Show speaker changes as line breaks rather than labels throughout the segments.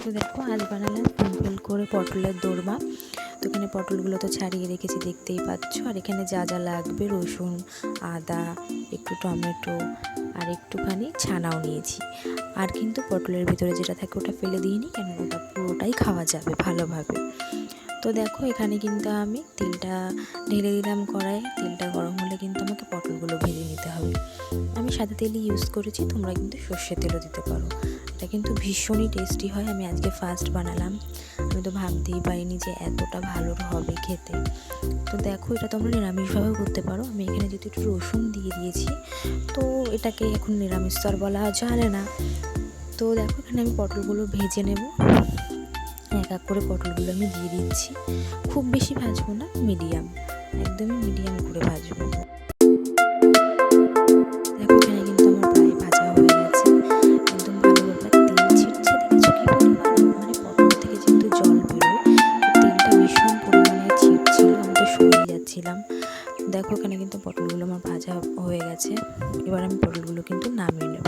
তো দেখো আজ বানালাম সিম্পল করে পটলের দোরমা। তো এখানে পটলগুলো তো ছাড়িয়ে রেখেছি, দেখতেই পাচ্ছ। আর এখানে যা যা লাগবে, রসুন, আদা, একটু টমেটো আর একটুখানি ছানাও নিয়েছি। আর কিন্তু পটলের ভিতরে যেটা থাকে ওটা ফেলে দিইনি, কেন ওটা পুরোটাই খাওয়া যাবে ভালোভাবে। তো দেখো এখানে কিন্তু আমি তেলটা ঢেলে দিলাম কড়াইয়ে। তেলটা গরম হলে কিন্তু আমাকে পটলগুলো ভেজে নিতে হবে। আমি সাদা তেলই ইউজ করেছি, তোমরা কিন্তু সর্ষের তেলও দিতে পারো। এটা কিন্তু ভীষণই টেস্টি হয়। আমি আজকে ফার্স্ট বানালাম, আমি তো ভাবতেই পারিনি যে এতটা ভালো হবে খেতে। তো দেখো এটা তোমরা নিরামিষভাবেও করতে পারো। আমি এখানে যেহেতু একটু রসুন দিয়ে দিয়েছি, তো এটাকে এখন নিরামিষ স্তর বলা চলে না। তো দেখো এখানে আমি পটলগুলো ভেজে নেব। এক এক করে পটলগুলো আমি দিয়ে দিচ্ছি। খুব বেশি ভাজবো না, মিডিয়াম, একদমই মিডিয়াম করে ভাজবো। দেখো এখানে কিন্তু আমার প্রায় ভাজা হয়ে গেছে, একদম ভালোভাবে তেল ছিটছে। দেখেছো কি পরিমাণে, মানে পটল থেকে যেহেতু জল বেরোয়, তেলটা ভীষণ পরিমাণে ছিটছিল, আমি তো সরিয়ে যাচ্ছিলাম। দেখো এখানে কিন্তু পটলগুলো আমার ভাজা হয়ে গেছে। এবার আমি পটলগুলো কিন্তু নামিয়ে নেব।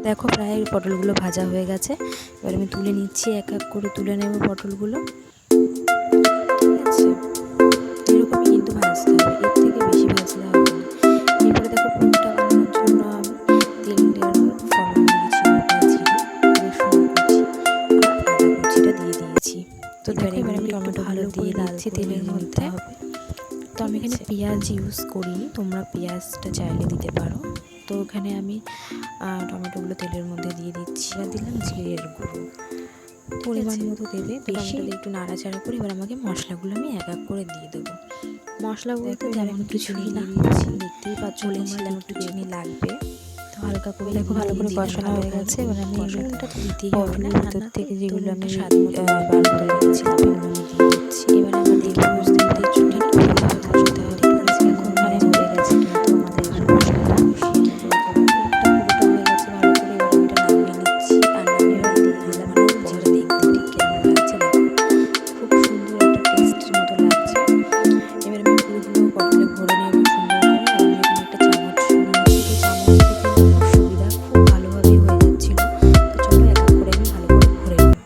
দেখো প্রায় পটলগুলো ভাজা হয়ে গেছে। এবার আমি তুলে নিচ্ছি, এক এক করে তুলে নেব পটলগুলো। ঠিক আছে, এরকমই কিন্তু ভাজতে হবে, এর থেকে বেশি ভাজতে হবে না। এবারে দেখো পুরটা বানানোর জন্য আমি তেলের ফোড়ন দিয়েছি, গোটা জিরে, রসুন কুচি আর আদা কুচিটা দিয়ে দিয়েছি। তো দেখো এবার আমি টমেটো ভালো দিয়ে দিচ্ছি তেলের মধ্যে হবে। তো আমি এখানে পেঁয়াজ ইউজ করিনি, তোমরা পেঁয়াজটা চাইলে দিতে পারো। তো ওখানে আমি টমেটোগুলো তেলের মধ্যে দিয়ে দিচ্ছি। আর দিলাম জিরের গুঁড়ো, পরিমাণ মতো দেবে, বেশি একটু নাড়াচাড়া করে এবার আমাকে মশলাগুলো আমি এক এক করে দিয়ে দেবো। মশলা বলতে তেমন কিছুই না, দেখতেই পাচ্ছ, বলেছিলাম একটু চিনি লাগবে। তো হালকা করে দেখো ভালো করে কষানো হয়ে গেছে। এবার আমি মশলাটা তো দিতেই হবে না, ভিতর থেকে যেগুলো আমি স্বাদ মতো বার করে রেখেছিলাম এগুলো আমি দিয়ে দিচ্ছি। এবার আমি দেখে বুঝতে পারছি একটু ভালো কষাতে হবে। এখন ভালো হয়ে গেছে কিন্তু আমাদের মশলাটা কষিয়ে নেবো একেবারে। একটা পুরোটা হয়ে গেছে ভালো করে। এবার আমি এটা নামিয়ে নিচ্ছি, আর নামিয়ে দিয়ে দিলাম জিরে। দেখতে ঠিক কেমন লাগছে দেখো, খুব সুন্দর একটা টেস্টের মতো লাগছে। এবার আমি পুরোগুলো পটলে ভরে নেব সুন্দর করে। আর আমি এখানে একটা চামচ নিয়েছি, তো চামচ থেকে খুব সুবিধা, খুব ভালোভাবেই হয়ে যাচ্ছিলো। তো চলো এক এক করে আমি ভালো করে ভরে নিই।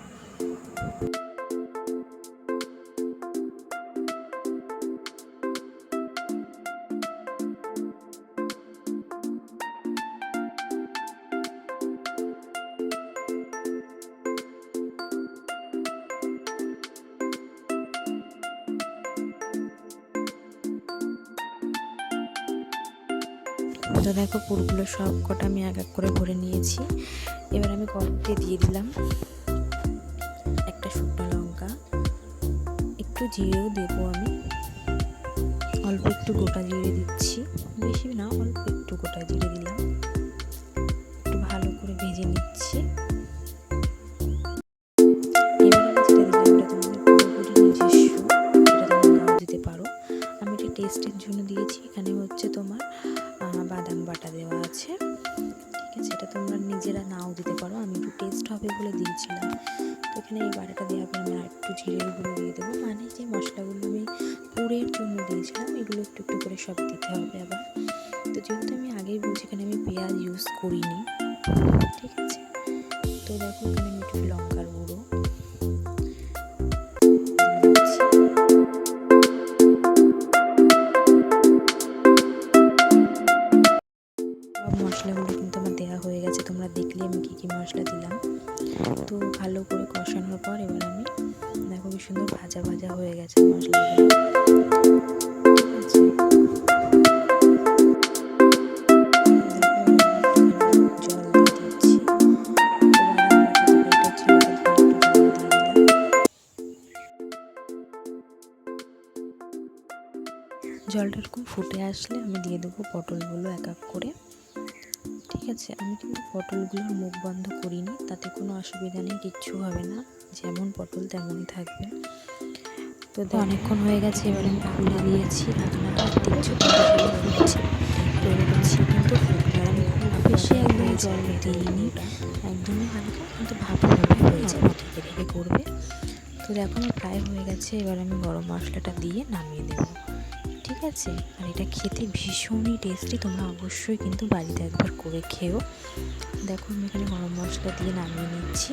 তো দেখো পুরগুলো সব কটা আমি এক এক করে ভরে নিয়েছি। এবার আমি কড়াইতে দিয়ে দিলাম একটা শুকনো লঙ্কা, একটু জিরেও দেবো আমি, অল্প একটু গোটা জিরে দিচ্ছি, বেশি না, অল্প একটু গোটা জিরে দিলাম। একটু ভালো করে ভেজে নিচ্ছি। এবার আমি যেটা দিলাম এটা তোমাদের পুরোপুরি নিজস্ব, এটা তোমরা নাও দিতে পারো। আমি এটা টেস্টের জন্য দিয়েছি। এখানে হচ্ছে তোমার বাদাম বাটা দেওয়া আছে, ঠিক আছে, এটা তোমরা নিজেরা নাও দিতে পারো, আমি একটু টেস্ট হবে বলে দিয়েছিলাম। তো এখানে এই বাটাটা দেওয়ার পর আমি আর একটু জিরের গুঁড়ো দিয়ে দেবো, মানে যে মশলাগুলো আমি পুরের জন্য দিয়েছিলাম এগুলো একটু একটু করে সব দিতে হবে আবার। তো যেহেতু আমি আগেই বলছি এখানে আমি পেঁয়াজ ইউজ করিনি, ঠিক আছে। তো দেখো এখানে আমি একটু লঙ্কার গুঁড়ো মশলাগুলো কিন্তু আমার দেওয়া হয়ে গেছে, তোমরা দেখলে আমি কী কী মশলা দিলাম। তো ভালো করে কষানোর পর এবার আমি দেখো কি সুন্দর ভাজা ভাজা হয়ে গেছে মশলাগুলো, ঠিক আছে। জল দিয়ে দিচ্ছি, জলটা এরকম ফুটে আসলে আমি দিয়ে দেবো পটলগুলো এক এক করে, ঠিক আছে। আমি কিন্তু পটলগুলোর মুখ বন্ধ করিনি, তাতে কোনো অসুবিধা নেই, কিচ্ছু হবে না, যেমন পটল তেমনই থাকবে। তো অনেকক্ষণ হয়ে গেছে, এবার আমি খুলে দিয়েছি ঢাকনাটা, দেখছো ফুটছে, বেরোচ্ছি কিন্তু ফুটবে। আর আমি খুব বেশি একদম জল দিইনি, একদমই হালকা, কিন্তু ভালোভাবে হয়ে যাবে, ঢেকে ঢেকে করবে। তো দেখো আমার প্রায় হয়ে গেছে, এবার আমি গরম মশলাটা দিয়ে নামিয়ে দেবো, ঠিক আছে। আর এটা খেতে ভীষণই টেস্টি, তোমরা অবশ্যই কিন্তু বাড়িতে একবার করে খেও। দেখো আমি এখানে গরম মশলা দিয়ে নামিয়ে নিচ্ছি।